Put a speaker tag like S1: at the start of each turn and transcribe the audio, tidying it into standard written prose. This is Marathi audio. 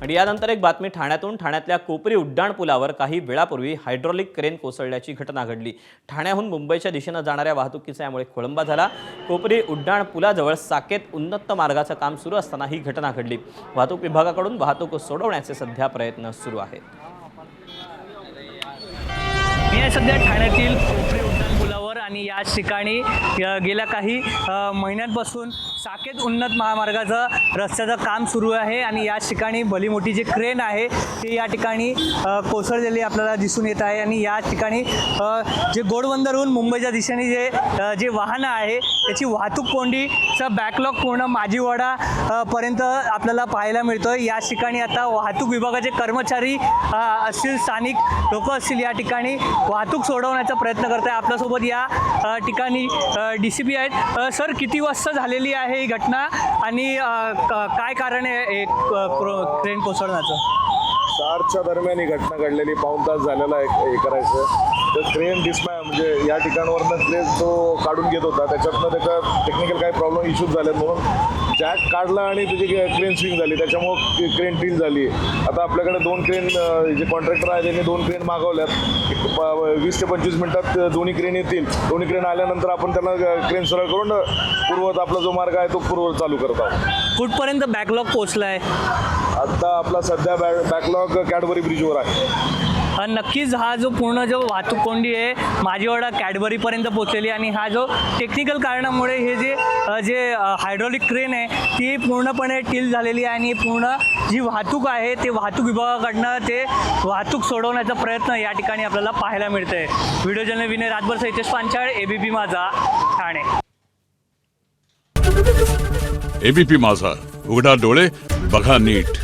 S1: आणि यानंतर एक बातमी ठाण्यातल्या कोपरी उड्डाणपुलावर काही वेळापूर्वी हायड्रॉलिक क्रेन कोसळल्याची घटना घडली। ठाण्याहून मुंबईच्या दिशेने जाणाऱ्या वाहतुकीचा यामुळे खोळंबा झाला। कोपरी उड्डाणपुलाजवळ साकेत उन्नत मार्गाचं काम सुरू असताना ही घटना घडली। वाहतूक विभागाकडून वाहतूक सोडवण्याचे सध्या प्रयत्न सुरू आहेत।
S2: मी सध्या ठाण्यातील कोपरी उड्डाणपुलावर आणि याच ठिकाणी गेल्या काही महिन्यांपासून साकेत उन्नत महामार्गाचं रस्त्याचं काम सुरू आहे आणि याच ठिकाणी भली मोठी जी क्रेन आहे ती या ठिकाणी कोसळलेली आपल्याला दिसून येत आहे। आणि याच ठिकाणी जे घोडबंदरहून मुंबईच्या दिशेने जे वाहनं आहे त्याची वाहतूक कोंडीचा बॅकलॉग पूर्ण माजीवाडा पर्यंत आपल्याला पाहायला मिळतो। याच ठिकाणी आता वाहतूक विभागाचे कर्मचारी असतील, स्थानिक लोक असतील, या ठिकाणी वाहतूक सोडवण्याचा प्रयत्न करत आहे। आपल्यासोबत या ठिकाणी DCP आहेत। सर, किती वाजता झालेली आहे ही घटना आणि काय कारण आहे क्रेन कोसळण्याचं?
S3: 4च्या दरम्यान ही घटना घडलेली, पाऊण तास झालेला हे करायचं। तर क्रेन म्हणजे या ठिकाणावरनं क्रेन तो काढून घेत होता, त्याच्यातनं त्याचा टेक्निकल काही प्रॉब्लेम इश्यूज झाले म्हणून जॅक काढला आणि त्याची क्रेन स्विंग झाली, त्याच्यामुळे क्रेन टील झाली। आता आपल्याकडे 2 क्रेन जे कॉन्ट्रॅक्टर आहे त्यांनी 2 क्रेन मागवल्यात। 20 ते 25 मिनिटात दोन्ही क्रेन येतील। दोन्ही क्रेन आल्यानंतर आपण त्यांना क्रेन सरळ करून पूर्वत आपला जो मार्ग आहे तो पूर्वत चालू करत आहोत।
S2: कुठपर्यंत बॅकलॉग पोहोचलाय?
S3: आता आपला सध्या बॅकलॉग कॅडबरी ब्रिजवर आहे।
S2: नक्कीच हा जो पूर्ण वाहतूक कोंडी आहे माजीवाडा कॅडबरीपर्यंत पोहोचलेली आणि हा जो टेक्निकल कारणामुळे हे जे हायड्रॉलिक क्रेन आहे ती पूर्णपणे टील झालेली आहे आणि पूर्ण जी वाहतूक आहे ते वाहतूक विभागाकडनं ते वाहतूक सोडवण्याचा प्रयत्न या ठिकाणी आपल्याला पाहायला मिळतं आहे। Video journalist Vinay Rajbhar, Hitesh Panchal, ABP माझा, ठाणे।
S4: ABP माझा, उघडा डोळे बघा नीट।